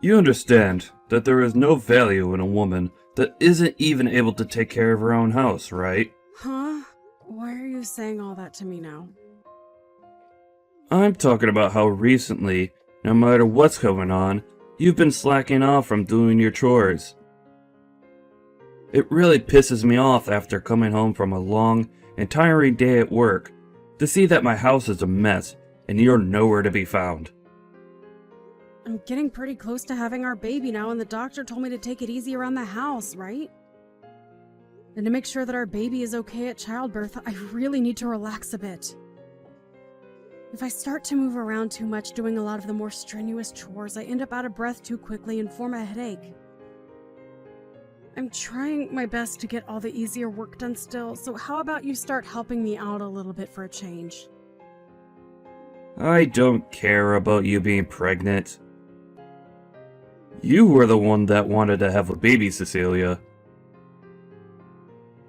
You understand that there is no value in a woman that isn't even able to take care of her own house, right? Huh? Why are you saying all that to me now? I'm talking about how recently, no matter what's going on, you've been slacking off from doing your chores. It really pisses me off after coming home from a long and tiring day at work to see that my house is a mess and you're nowhere to be found. I'm getting pretty close to having our baby now, and the doctor told me to take it easy around the house, right? And to make sure that our baby is okay at childbirth, I really need to relax a bit. If I start to move around too much doing a lot of the more strenuous chores, I end up out of breath too quickly and form a headache. I'm trying my best to get all the easier work done still, so how about you start helping me out a little bit for a change? I don't care about you being pregnant. You were the one that wanted to have a baby, Cecilia.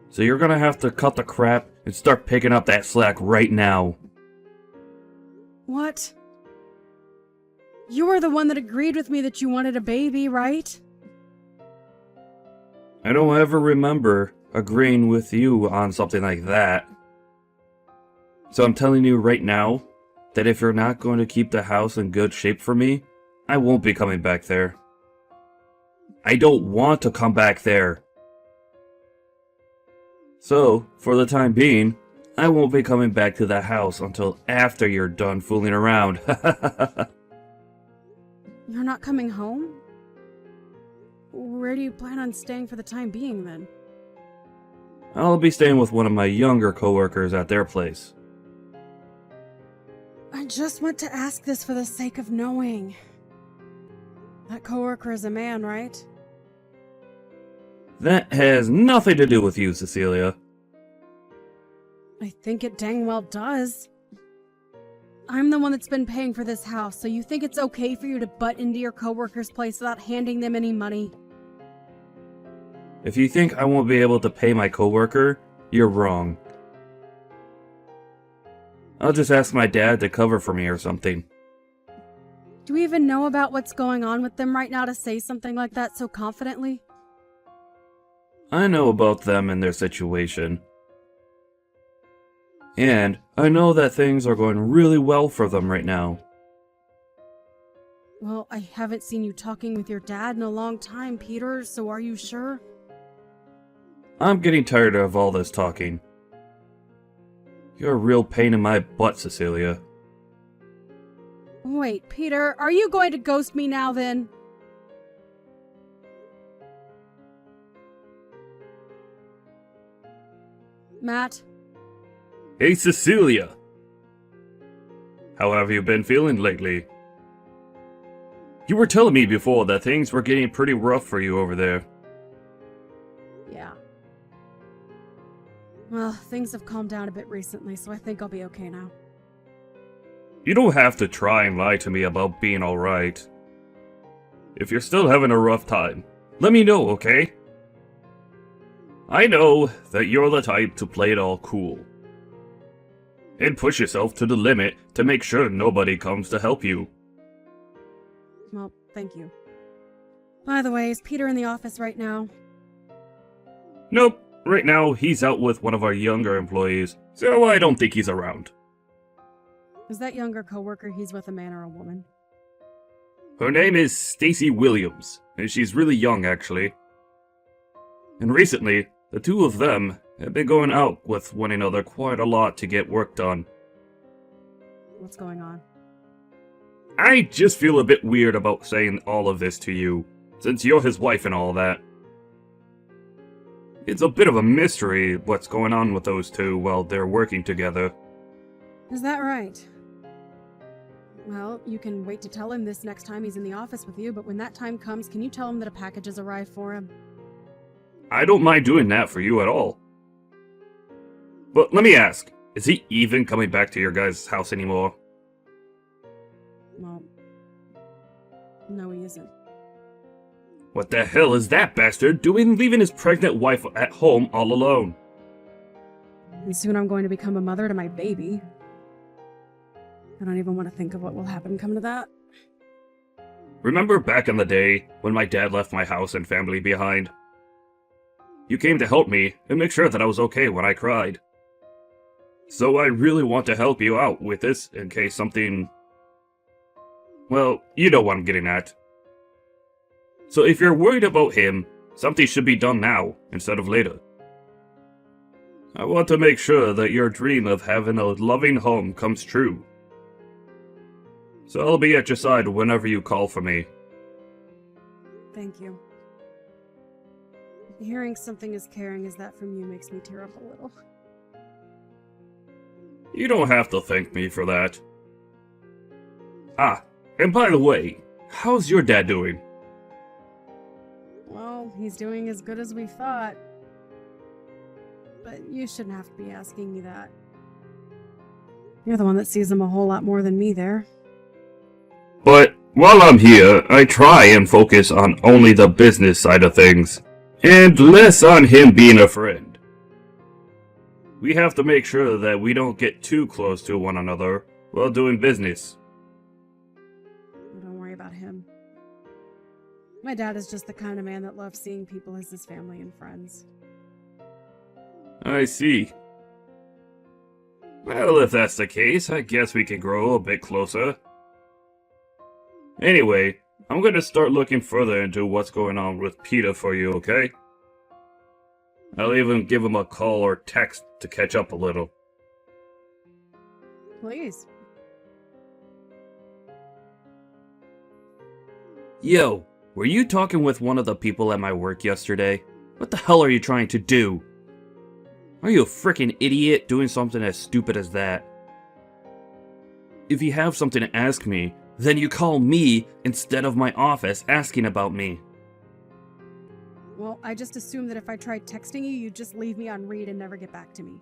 So you're gonna have to cut the crap and start picking up that slack right now. What? You were the one that agreed with me that you wanted a baby, right? I don't ever remember agreeing with you on something like that. So I'm telling you right now that if you're not going to keep the house in good shape for me, I won't be coming back there. I don't want to come back there. So, for the time being, I won't be coming back to the house until after you're done fooling around. You're not coming home? Where do you plan on staying for the time being, then? I'll be staying with one of my younger coworkers at their place. I just want to ask this for the sake of knowing. That coworker is a man, right? That has nothing to do with you, Cecilia. I think it dang well does. I'm the one that's been paying for this house, so you think it's okay for you to butt into your coworker's place without handing them any money? If you think I won't be able to pay my coworker, you're wrong. I'll just ask my dad to cover for me or something. Do we even know about what's going on with them right now to say something like that so confidently? I know about them and their situation. And I know that things are going really well for them right now. Well, I haven't seen you talking with your dad in a long time, Peter, so are you sure? I'm getting tired of all this talking. You're a real pain in my butt, Cecilia. Wait, Peter, are you going to ghost me now then? Matt? Hey, Cecilia! How have you been feeling lately? You were telling me before that things were getting pretty rough for you over there. Yeah. Well, things have calmed down a bit recently, so I think I'll be okay now. You don't have to try and lie to me about being alright. If you're still having a rough time, let me know, okay? I know that you're the type to play it all cool. And push yourself to the limit to make sure nobody comes to help you. Well, thank you. By the way, is Peter in the office right now? Nope, right now he's out with one of our younger employees, so I don't think he's around. Is that younger coworker he's with a man or a woman? Her name is Stacy Williams, and she's really young actually. And recently, the two of them have been going out with one another quite a lot to get work done. What's going on? I just feel a bit weird about saying all of this to you, since you're his wife and all that. It's a bit of a mystery what's going on with those two while they're working together. Is that right? Well, you can wait to tell him this next time he's in the office with you, but when that time comes, can you tell him that a package has arrived for him? I don't mind doing that for you at all. But let me ask, is he even coming back to your guys' house anymore? Well, no he isn't. What the hell is that bastard doing leaving his pregnant wife at home all alone? And soon I'm going to become a mother to my baby. I don't even want to think of what will happen come to that. Remember back in the day when my dad left my house and family behind? You came to help me and make sure that I was okay when I cried. So I really want to help you out with this in case something... Well, you know what I'm getting at. So if you're worried about him, something should be done now instead of later. I want to make sure that your dream of having a loving home comes true. So I'll be at your side whenever you call for me. Thank you. Hearing something as caring as that from you makes me tear up a little. You don't have to thank me for that. Ah, and by the way, how's your dad doing? Well, he's doing as good as we thought. But you shouldn't have to be asking me that. You're the one that sees him a whole lot more than me there. But while I'm here, I try and focus on only the business side of things, and less on him being a friend. We have to make sure that we don't get too close to one another while doing business. Don't worry about him. My dad is just the kind of man that loves seeing people as his family and friends. I see. Well, if that's the case, I guess we can grow a bit closer. Anyway, I'm going to start looking further into what's going on with Peter for you, okay? I'll even give him a call or text to catch up a little. Please. Yo, were you talking with one of the people at my work yesterday? What the hell are you trying to do? Are you a freaking idiot doing something as stupid as that? If you have something to ask me, then you call me instead of my office asking about me. Well, I just assumed that if I tried texting you, you'd just leave me on read and never get back to me.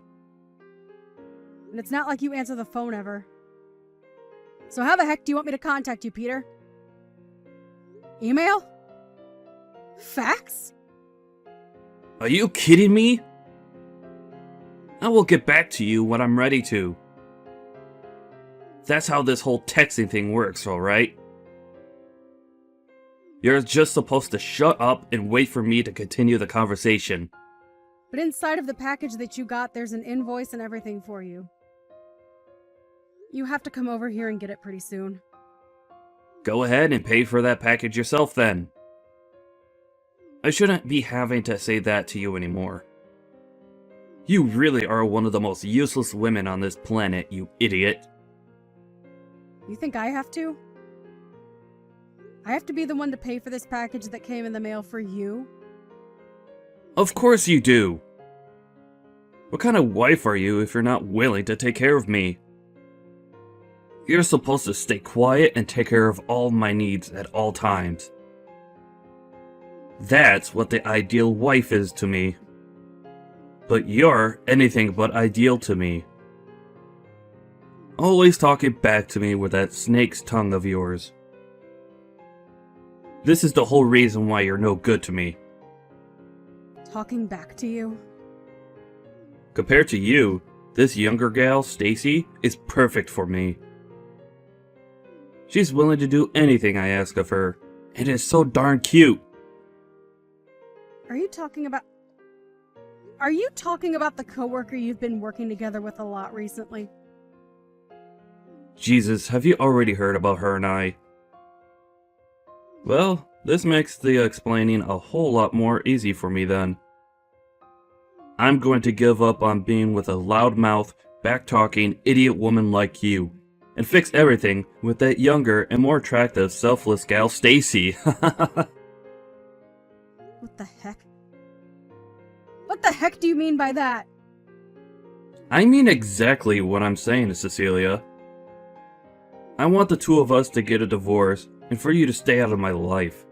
And it's not like you answer the phone ever. So how the heck do you want me to contact you, Peter? Email? Fax? Are you kidding me? I will get back to you when I'm ready to. That's how this whole texting thing works, alright? You're just supposed to shut up and wait for me to continue the conversation. But inside of the package that you got, there's an invoice and everything for you. You have to come over here and get it pretty soon. Go ahead and pay for that package yourself then. I shouldn't be having to say that to you anymore. You really are one of the most useless women on this planet, you idiot. You think I have to? I have to be the one to pay for this package that came in the mail for you? Of course you do. What kind of wife are you if you're not willing to take care of me? You're supposed to stay quiet and take care of all my needs at all times. That's what the ideal wife is to me. But you're anything but ideal to me. Always talking back to me with that snake's tongue of yours. This is the whole reason why you're no good to me. Talking back to you? Compared to you, this younger gal, Stacy, is perfect for me. She's willing to do anything I ask of her, and is so darn cute. Are you talking about the coworker you've been working together with a lot recently? Jesus, have you already heard about her and I? Well, this makes the explaining a whole lot more easy for me then. I'm going to give up on being with a loudmouth, back-talking, idiot woman like you, and fix everything with that younger and more attractive, selfless gal, Stacy. What the heck? What the heck do you mean by that? I mean exactly what I'm saying, Cecilia. I want the two of us to get a divorce, and for you to stay out of my life.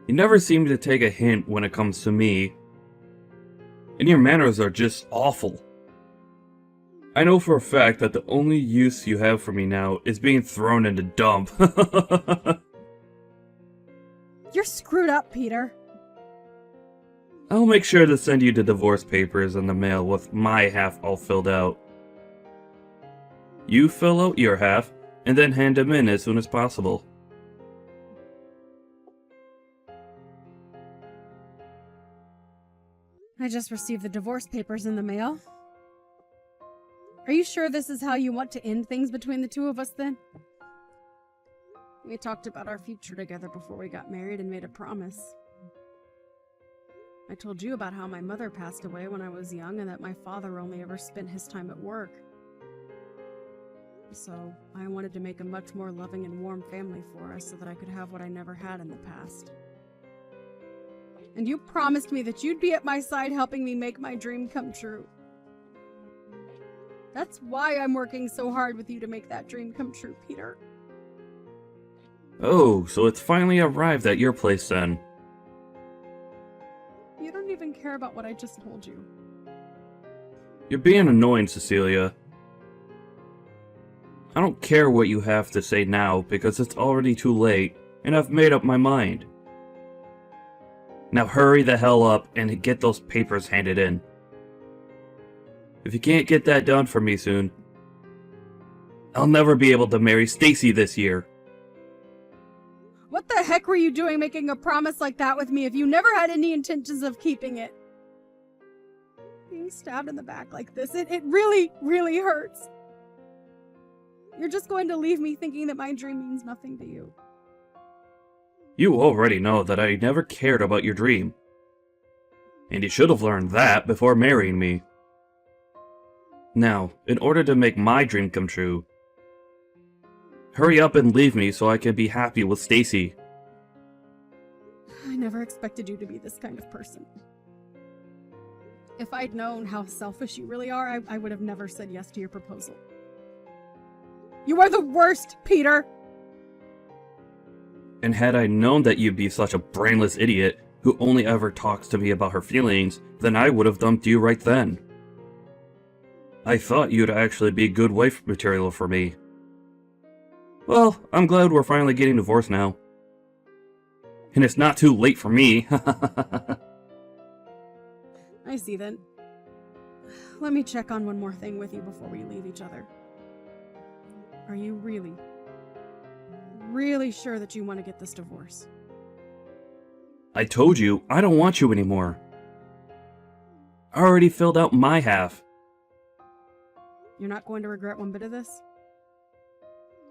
You never seem to take a hint when it comes to me, and your manners are just awful. I know for a fact that the only use you have for me now is being thrown in the dump. You're screwed up, Peter. I'll make sure to send you the divorce papers in the mail with my half all filled out. You fill out your half, and then hand them in as soon as possible. I just received the divorce papers in the mail. Are you sure this is how you want to end things between the two of us then? We talked about our future together before we got married and made a promise. I told you about how my mother passed away when I was young and that my father only ever spent his time at work. So I wanted to make a much more loving and warm family for us so that I could have what I never had in the past. And you promised me that you'd be at my side helping me make my dream come true. That's why I'm working so hard with you to make that dream come true, Peter. Oh, so it's finally arrived at your place then. You don't even care about what I just told you. You're being annoying, Cecilia. I don't care what you have to say now because it's already too late and I've made up my mind. Now hurry the hell up and get those papers handed in. If you can't get that done for me soon, I'll never be able to marry Stacy this year. What the heck were you doing making a promise like that with me if you never had any intentions of keeping it? Being stabbed in the back like this, it really, really hurts. You're just going to leave me thinking that my dream means nothing to you. You already know that I never cared about your dream. And you should have learned that before marrying me. Now, in order to make my dream come true, hurry up and leave me so I can be happy with Stacy. I never expected you to be this kind of person. If I'd known how selfish you really are, I would have never said yes to your proposal. You are the worst, Peter! And had I known that you'd be such a brainless idiot who only ever talks to me about her feelings, then I would have dumped you right then. I thought you'd actually be good wife material for me. Well, I'm glad we're finally getting divorced now. And it's not too late for me. I see then. Let me check on one more thing with you before we leave each other. Are you really, really sure that you want to get this divorce? I told you, I don't want you anymore. I already filled out my half. You're not going to regret one bit of this?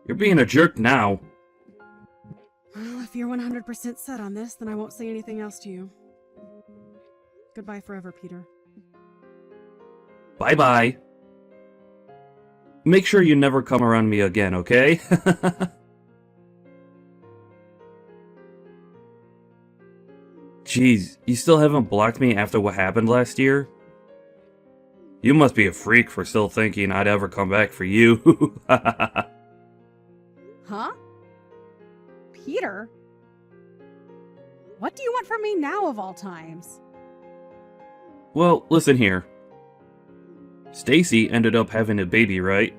You're being a jerk now. Well, if you're 100% set on this, then I won't say anything else to you. Goodbye forever, Peter. Bye-bye. Make sure you never come around me again, okay? Jeez, you still haven't blocked me after what happened last year? You must be a freak for still thinking I'd ever come back for you. Huh? Peter? What do you want from me now of all times? Well, listen here. Stacy ended up having a baby, right?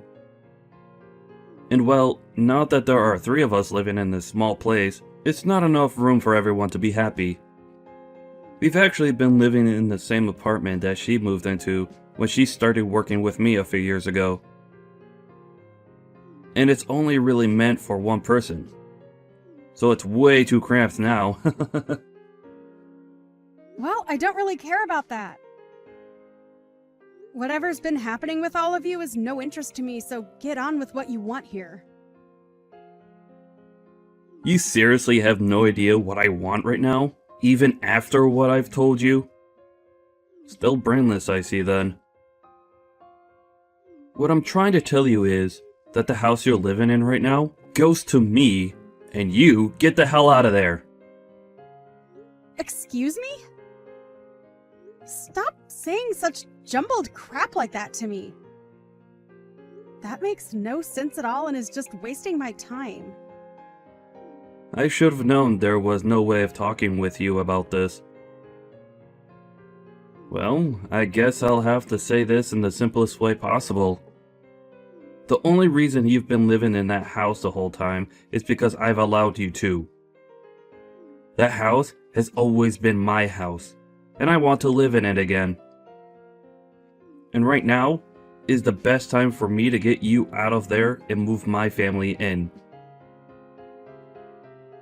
And well, now that there are 3 of us living in this small place, it's not enough room for everyone to be happy. We've actually been living in the same apartment that she moved into when she started working with me a few years ago. And it's only really meant for one person. So it's way too cramped now. Well, I don't really care about that. Whatever's been happening with all of you is no interest to me, so get on with what you want here. You seriously have no idea what I want right now? Even after what I've told you? Still brainless, I see then. What I'm trying to tell you is that the house you're living in right now goes to me, and you get the hell out of there. Excuse me? Stop saying such jumbled crap like that to me. That makes no sense at all and is just wasting my time. I should have known there was no way of talking with you about this. Well, I guess I'll have to say this in the simplest way possible. The only reason you've been living in that house the whole time is because I've allowed you to. That house has always been my house, and I want to live in it again. And right now is the best time for me to get you out of there and move my family in.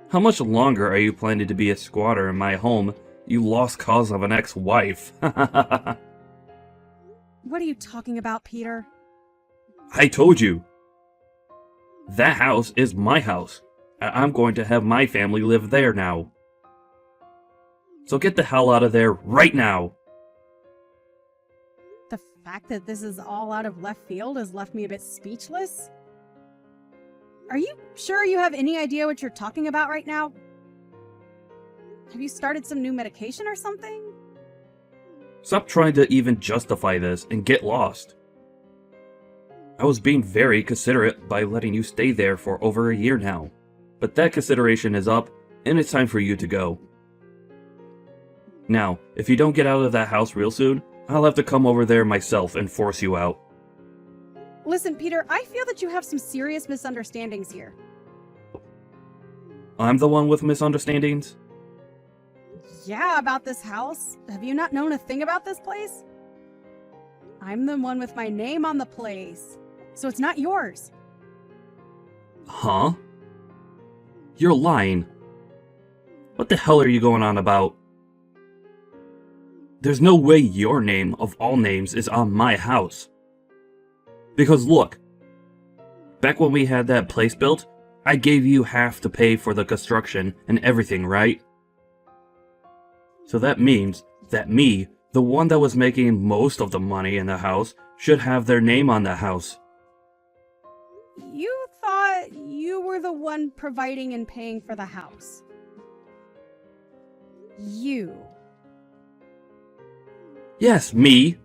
How much longer are you planning to be a squatter in my home You lost cause of an ex-wife. What are you talking about, Peter? I told you. That house is my house. I'm going to have my family live there now. So get the hell out of there right now. The fact that this is all out of left field has left me a bit speechless. Are you sure you have any idea what you're talking about right now? Have you started some new medication or something? Stop trying to even justify this and get lost. I was being very considerate by letting you stay there for over a year now. But that consideration is up, and it's time for you to go. Now, if you don't get out of that house real soon, I'll have to come over there myself and force you out. Listen, Peter, I feel that you have some serious misunderstandings here. I'm the one with misunderstandings? Yeah, about this house. Have you not known a thing about this place? I'm the one with my name on the place, so it's not yours. Huh? You're lying. What the hell are you going on about? There's no way your name, of all names, is on my house. Because look, back when we had that place built, I gave you half to pay for the construction and everything, right? So that means that me, the one that was making most of the money in the house, should have their name on the house. You thought you were the one providing and paying for the house. You. Yes, me.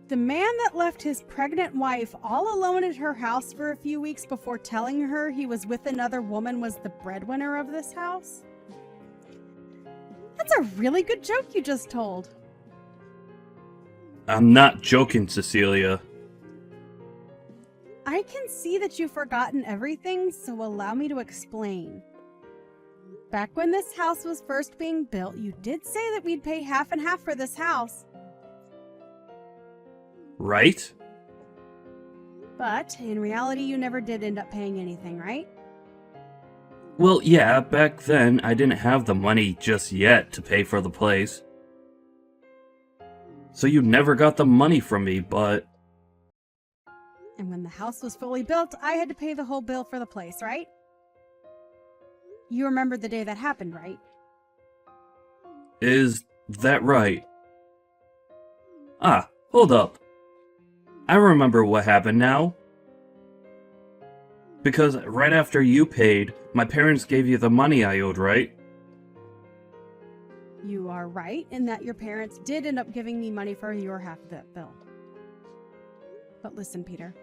The man that left his pregnant wife all alone at her house for a few weeks before telling her he was with another woman was the breadwinner of this house? That's a really good joke you just told. I'm not joking, Cecilia. I can see that you've forgotten everything, so allow me to explain. Back when this house was first being built, you did say that we'd pay half and half for this house. Right? But in reality, you never did end up paying anything, right? Well, yeah, back then I didn't have the money just yet to pay for the place. So you never got the money from me, but... And when the house was fully built, I had to pay the whole bill for the place, right? You remember the day that happened, right? Is that right? Ah, hold up. I remember what happened now. Because right after you paid, my parents gave you the money I owed, right? You are right in that your parents did end up giving me money for your half of that bill. But listen, Peter.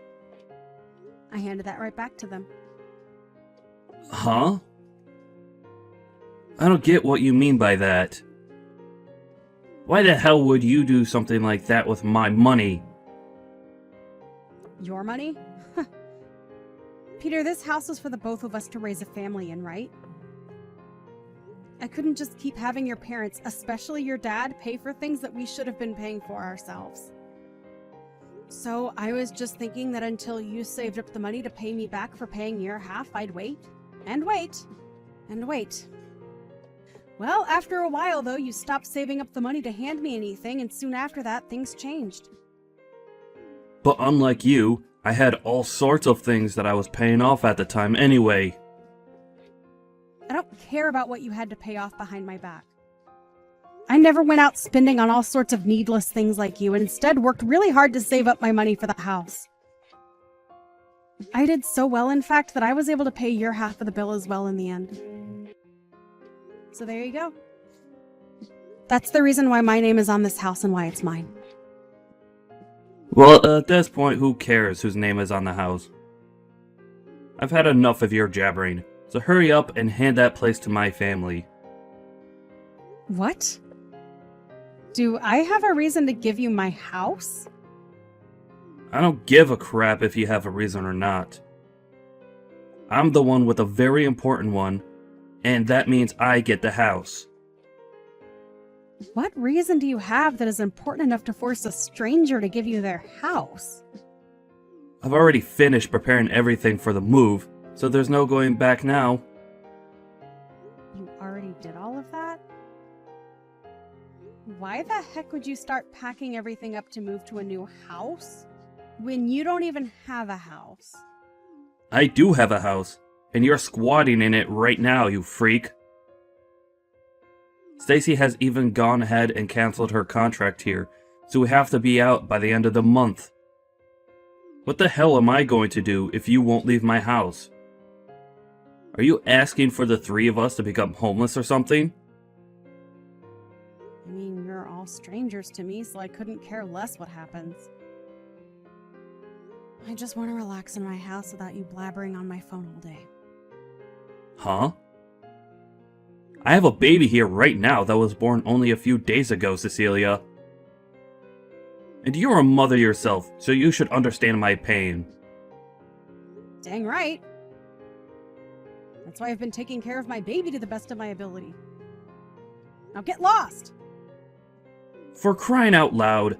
I handed that right back to them. Huh? I don't get what you mean by that. Why the hell would you do something like that with my money? Your money? Peter, this house was for the both of us to raise a family in, right? I couldn't just keep having your parents, especially your dad, pay for things that we should have been paying for ourselves. So I was just thinking that until you saved up the money to pay me back for paying your half, I'd wait, and wait, and wait. Well, after a while, though, you stopped saving up the money to hand me anything, and soon after that, things changed. But unlike you, I had all sorts of things that I was paying off at the time anyway. I don't care about what you had to pay off behind my back. I never went out spending on all sorts of needless things like you, and instead worked really hard to save up my money for the house. I did so well, in fact, that I was able to pay your half of the bill as well in the end. So there you go. That's the reason why my name is on this house and why it's mine. Well, at this point, who cares whose name is on the house? I've had enough of your jabbering, so hurry up and hand that place to my family. What? Do I have a reason to give you my house? I don't give a crap if you have a reason or not. I'm the one with a very important one, and that means I get the house. What reason do you have that is important enough to force a stranger to give you their house? I've already finished preparing everything for the move, so there's no going back now. You already did all of that? Why the heck would you start packing everything up to move to a new house when you don't even have a house? I do have a house, and you're squatting in it right now, you freak. Stacy has even gone ahead and canceled her contract here, so we have to be out by the end of the month. What the hell am I going to do if you won't leave my house? Are you asking for the three of us to become homeless or something? I mean, you're all strangers to me, so I couldn't care less what happens. I just want to relax in my house without you blabbering on my phone all day. Huh? I have a baby here right now that was born only a few days ago, Cecilia. And you're a mother yourself, so you should understand my pain. Dang right. That's why I've been taking care of my baby to the best of my ability. Now get lost! For crying out loud.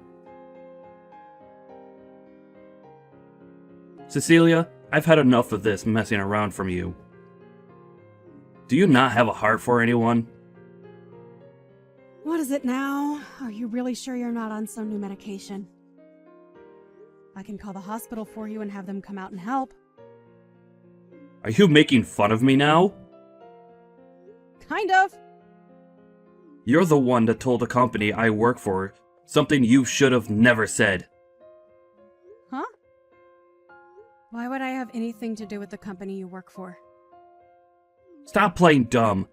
Cecilia, I've had enough of this messing around from you. Do you not have a heart for anyone? What is it now? Are you really sure you're not on some new medication? I can call the hospital for you and have them come out and help. Are you making fun of me now? Kind of. You're the one that told the company I work for something you should have never said. Huh? Why would I have anything to do with the company you work for? Stop playing dumb.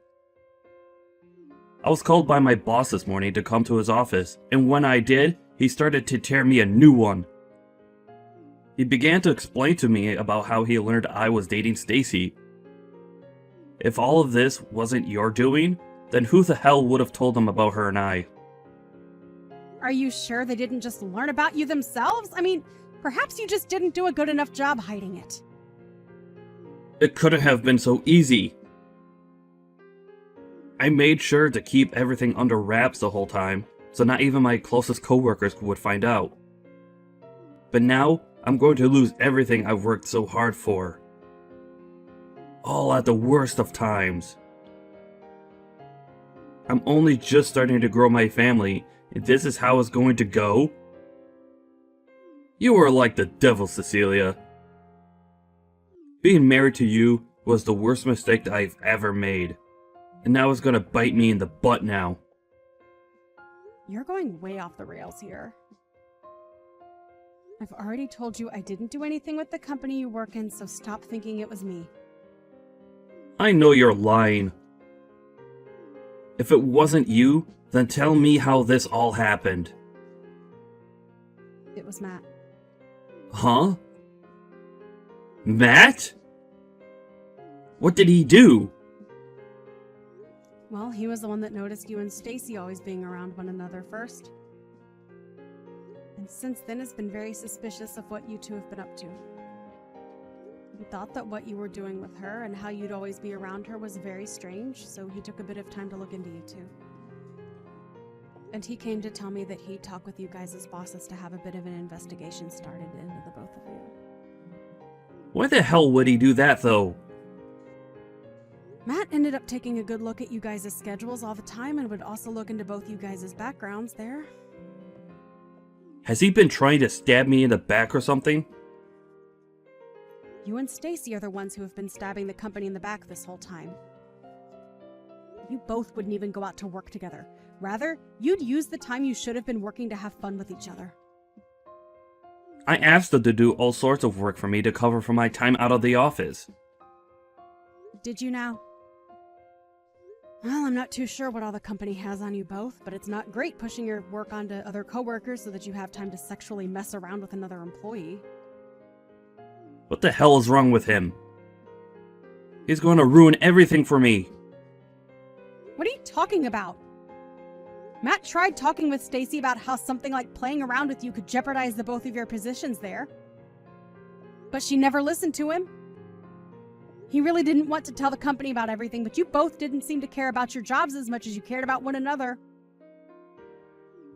I was called by my boss this morning to come to his office, and when I did, he started to tear me a new one. He began to explain to me about how he learned I was dating Stacy. If all of this wasn't your doing, then who the hell would have told him about her and I? Are you sure they didn't just learn about you themselves? I mean, perhaps you just didn't do a good enough job hiding it. It couldn't have been so easy. I made sure to keep everything under wraps the whole time, so not even my closest coworkers would find out. But now, I'm going to lose everything I've worked so hard for. All at the worst of times. I'm only just starting to grow my family, and this is how it's going to go? You are like the devil, Cecilia. Being married to you was the worst mistake that I've ever made. And now it's gonna bite me in the butt now. You're going way off the rails here. I've already told you I didn't do anything with the company you work in, so stop thinking it was me. I know you're lying. If it wasn't you, then tell me how this all happened. It was Matt. Huh? Matt? What did he do? Well, he was the one that noticed you and Stacy always being around one another first. And since then has been very suspicious of what you two have been up to. He thought that what you were doing with her and how you'd always be around her was very strange, so he took a bit of time to look into you two. And he came to tell me that he'd talk with you guys as bosses to have a bit of an investigation started into the both of you. Why the hell would he do that, though? Matt ended up taking a good look at you guys' schedules all the time and would also look into both you guys' backgrounds there. Has he been trying to stab me in the back or something? You and Stacy are the ones who have been stabbing the company in the back this whole time. You both wouldn't even go out to work together. Rather, you'd use the time you should have been working to have fun with each other. I asked them to do all sorts of work for me to cover for my time out of the office. Did you now? Well, I'm not too sure what all the company has on you both, but it's not great pushing your work onto other coworkers so that you have time to sexually mess around with another employee. What the hell is wrong with him? He's going to ruin everything for me. What are you talking about? Matt tried talking with Stacy about how something like playing around with you could jeopardize the both of your positions there. But she never listened to him. He really didn't want to tell the company about everything, but you both didn't seem to care about your jobs as much as you cared about one another.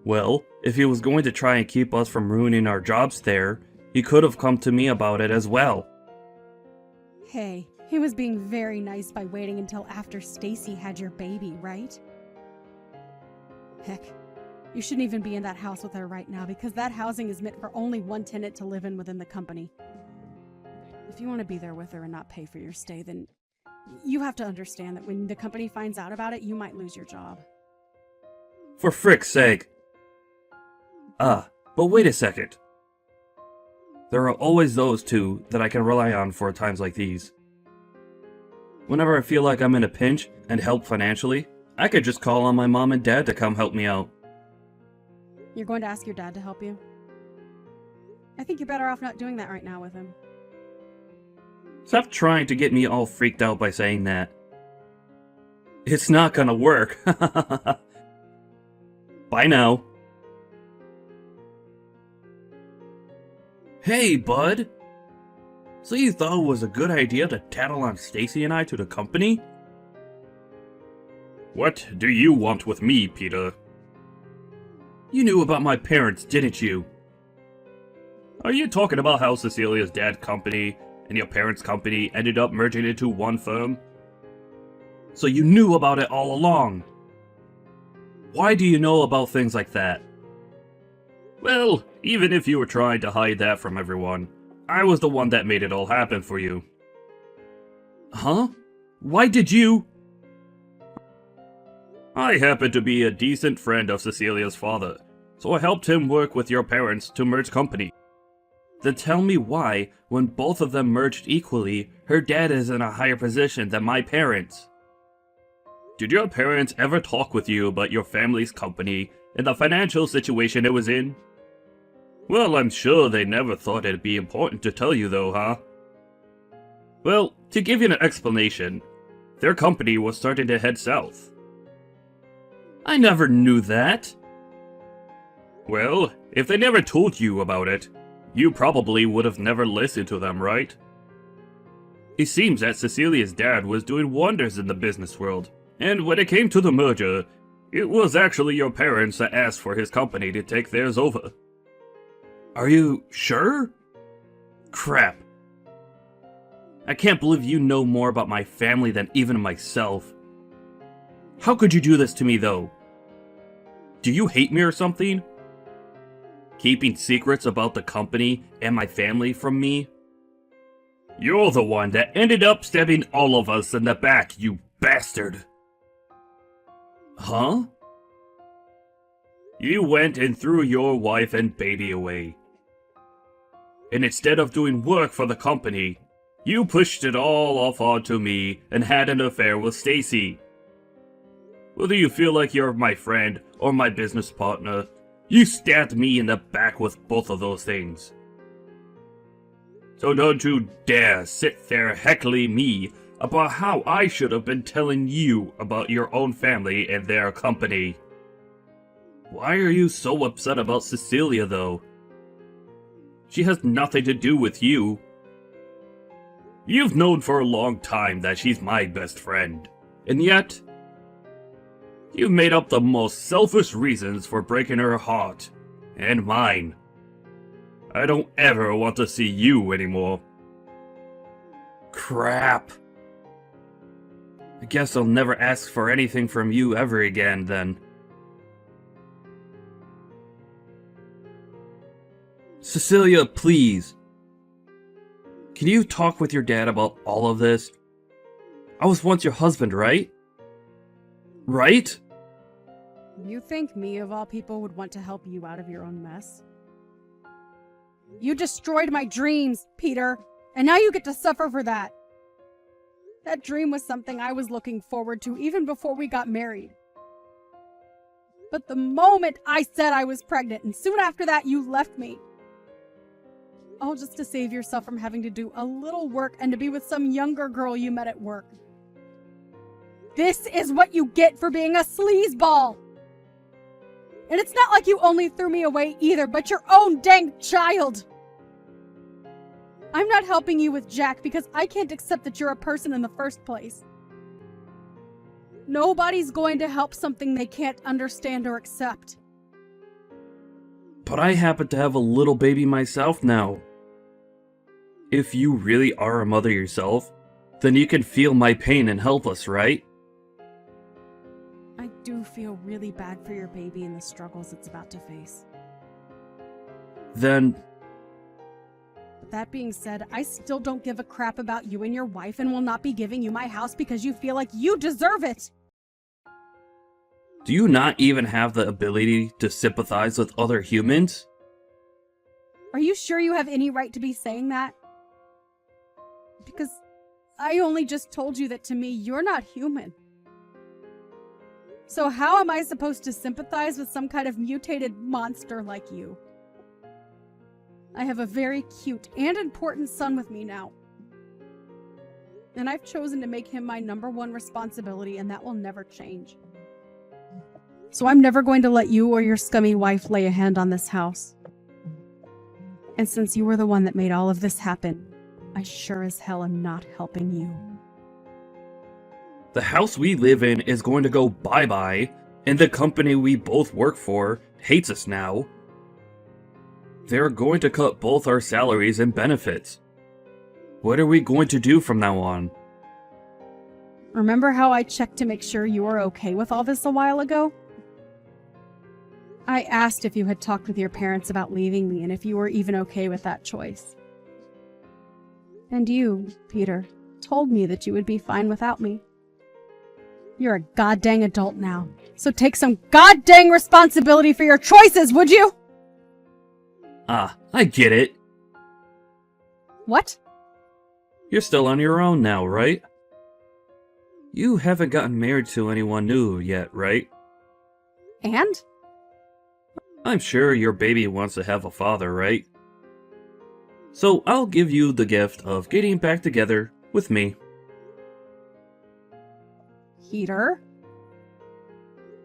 Well, if he was going to try and keep us from ruining our jobs there, he could have come to me about it as well. Hey, he was being very nice by waiting until after Stacy had your baby, right? Heck, You shouldn't even be in that house with her right now because that housing is meant for only one tenant to live in within the company. If you want to be there with her and not pay for your stay, then you have to understand that when the company finds out about it, you might lose your job. For frick's sake. But wait a second. There are always those two that I can rely on for times like these. Whenever I feel like I'm in a pinch and help financially, I could just call on my mom and dad to come help me out. You're going to ask your dad to help you? I think you're better off not doing that right now with him. Stop trying to get me all freaked out by saying that. It's not gonna work. Bye now. Hey, bud. So you thought it was a good idea to tattle on Stacy and I to the company? What do you want with me, Peter? You knew about my parents, didn't you? Are you talking about how Cecilia's dad's company and your parents' company ended up merging into one firm? So you knew about it all along. Why do you know about things like that? Well, even if you were trying to hide that from everyone, I was the one that made it all happen for you. Huh? Why did you? I happen to be a decent friend of Cecilia's father, so I helped him work with your parents to merge company. Then tell me why, when both of them merged equally, her dad is in a higher position than my parents. Did your parents ever talk with you about your family's company and the financial situation it was in? Well, I'm sure they never thought it'd be important to tell you though, huh? Well, to give you an explanation, their company was starting to head south. I never knew that. Well, if they never told you about it, you probably would have never listened to them, right? It seems that Cecilia's dad was doing wonders in the business world, and when it came to the merger, it was actually your parents that asked for his company to take theirs over. Are you sure? Crap. I can't believe you know more about my family than even myself. How could you do this to me, though? Do you hate me or something? Keeping secrets about the company and my family from me? You're the one that ended up stabbing all of us in the back, you bastard! Huh? You went and threw your wife and baby away. And instead of doing work for the company, you pushed it all off onto me and had an affair with Stacy. Whether you feel like you're my friend or my business partner, you stabbed me in the back with both of those things. So don't you dare sit there heckling me about how I should have been telling you about your own family and their company. Why are you so upset about Cecilia, though? She has nothing to do with you. You've known for a long time that she's my best friend, and yet you've made up the most selfish reasons for breaking her heart, and mine. I don't ever want to see you anymore. Crap. I guess I'll never ask for anything from you ever again, then. Cecilia, please. Can you talk with your dad about all of this? I was once your husband, right? Right? You think me, of all people, would want to help you out of your own mess? You destroyed my dreams, Peter, and now you get to suffer for that. That dream was something I was looking forward to even before we got married. But the moment I said I was pregnant, and soon after that you left me, all just to save yourself from having to do a little work and to be with some younger girl you met at work. This is what you get for being a sleazeball! And it's not like you only threw me away either, but your own dang child! I'm not helping you with Jack because I can't accept that you're a person in the first place. Nobody's going to help something they can't understand or accept. But I happen to have a little baby myself now. If you really are a mother yourself, then you can feel my pain and help us, right? I do feel really bad for your baby and the struggles it's about to face. Then, But that being said, I still don't give a crap about you and your wife and will not be giving you my house because you feel like you deserve it! do you not even have the ability to sympathize with other humans? Are you sure you have any right to be saying that? Because I only just told you that to me, you're not human. So how am I supposed to sympathize with some kind of mutated monster like you? I have a very cute and important son with me now. And I've chosen to make him my #1 responsibility, and that will never change. So I'm never going to let you or your scummy wife lay a hand on this house. And since you were the one that made all of this happen, I sure as hell am not helping you. The house we live in is going to go bye-bye, and the company we both work for hates us now. They're going to cut both our salaries and benefits. What are we going to do from now on? Remember how I checked to make sure you were okay with all this a while ago? I asked if you had talked with your parents about leaving me and if you were even okay with that choice. And you, Peter, told me that you would be fine without me. You're a goddamn adult now, so take some goddamn responsibility for your choices, would you? Ah, I get it. What? You're still on your own now, right? You haven't gotten married to anyone new yet, right? And? I'm sure your baby wants to have a father, right? So I'll give you the gift of getting back together with me. Peter?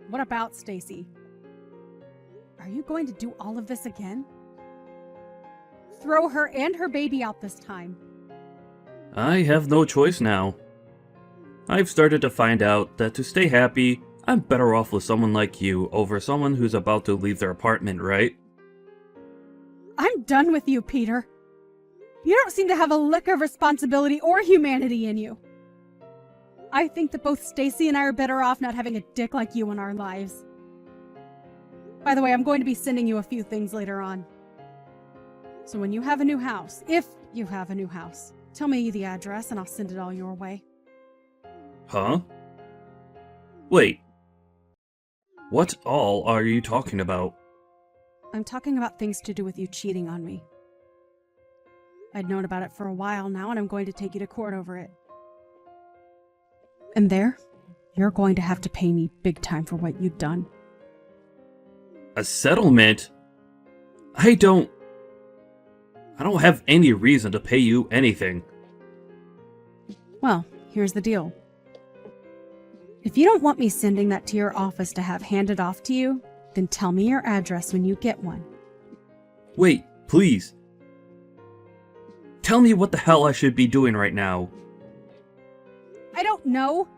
What about Stacy? Are you going to do all of this again? Throw her and her baby out this time. I have no choice now. I've started to find out that to stay happy, I'm better off with someone like you over someone who's about to leave their apartment, right? I'm done with you, Peter. You don't seem to have a lick of responsibility or humanity in you. I think that both Stacy and I are better off not having a dick like you in our lives. By the way, I'm going to be sending you a few things later on. So when you have a new house, if you have a new house, tell me the address and I'll send it all your way. Huh? Wait. What all are you talking about? I'm talking about things to do with you cheating on me. I'd known about it for a while now, and I'm going to take you to court over it. And there, you're going to have to pay me big time for what you've done. A settlement? I don't have any reason to pay you anything. Well, here's the deal. If you don't want me sending that to your office to have handed off to you, then tell me your address when you get one. Wait, please. Tell me what the hell I should be doing right now. I don't know.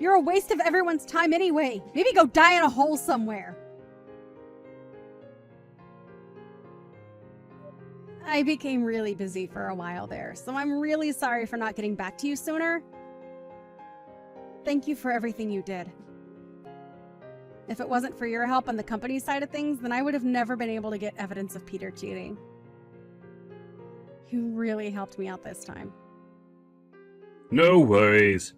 You're a waste of everyone's time anyway. Maybe go die in a hole somewhere. I became really busy for a while there, so I'm really sorry for not getting back to you sooner. Thank you for everything you did. If it wasn't for your help on the company side of things, then I would have never been able to get evidence of Peter cheating. You really helped me out this time. No worries.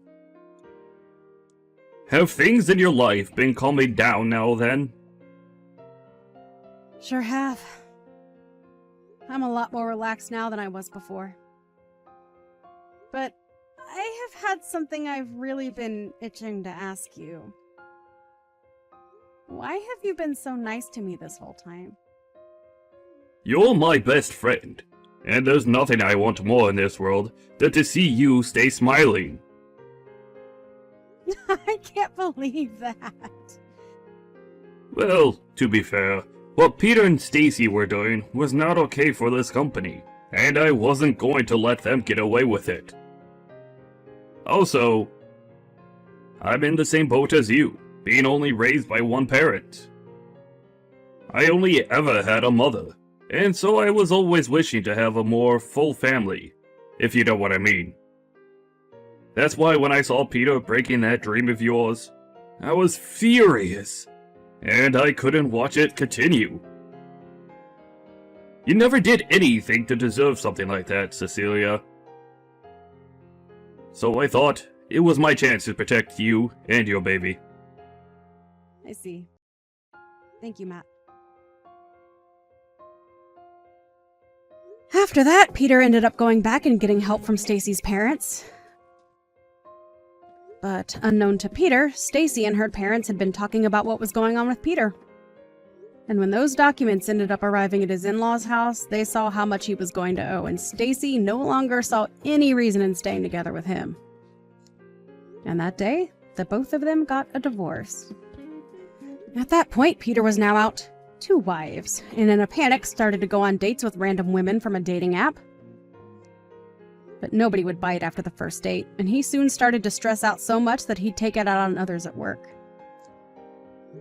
Have things in your life been calming down now then? Sure have. I'm a lot more relaxed now than I was before. But I have had something I've really been itching to ask you. Why have you been so nice to me this whole time? You're my best friend, and there's nothing I want more in this world than to see you stay smiling. I can't believe that. Well, to be fair, what Peter and Stacy were doing was not okay for this company, and I wasn't going to let them get away with it. Also, I'm in the same boat as you, being only raised by one parent. I only ever had a mother, and so I was always wishing to have a more full family, if you know what I mean. That's why when I saw Peter breaking that dream of yours, I was furious, and I couldn't watch it continue. You never did anything to deserve something like that, Cecilia. So I thought it was my chance to protect you and your baby. I see. Thank you, Matt. After that, Peter ended up going back and getting help from Stacy's parents. But unknown to Peter, Stacy and her parents had been talking about what was going on with Peter. And when those documents ended up arriving at his in-laws' house, they saw how much he was going to owe, and Stacy no longer saw any reason in staying together with him. And that day, the both of them got a divorce. At that point, Peter was now out 2 wives, and in a panic started to go on dates with random women from a dating app. But nobody would bite after the first date, and he soon started to stress out so much that he'd take it out on others at work.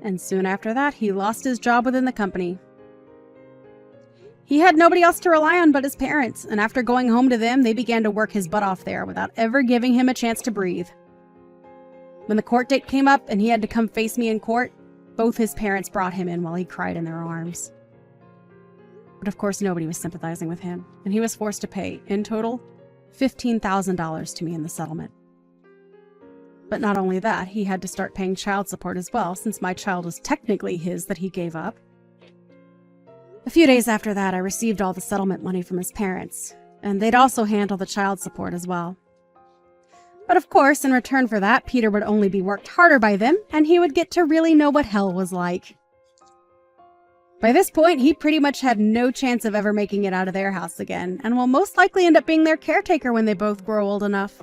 And soon after that, he lost his job within the company. He had nobody else to rely on but his parents, and after going home to them, they began to work his butt off there without ever giving him a chance to breathe. When the court date came up and he had to come face me in court, both his parents brought him in while he cried in their arms. But of course, nobody was sympathizing with him, and he was forced to pay, in total, $15,000 to me in the settlement. But not only that, he had to start paying child support as well, since my child was technically his that he gave up. A few days after that, I received all the settlement money from his parents, and they'd also handle the child support as well. But of course, in return for that, Peter would only be worked harder by them, and he would get to really know what hell was like. By this point, he pretty much had no chance of ever making it out of their house again, and will most likely end up being their caretaker when they both grow old enough.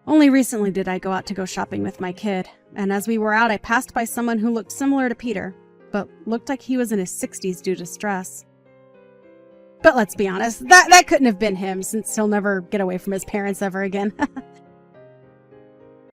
Only recently did I go out to go shopping with my kid, and as we were out, I passed by someone who looked similar to Peter, but looked like he was in his 60s due to stress. But let's be honest, that couldn't have been him, since he'll never get away from his parents ever again.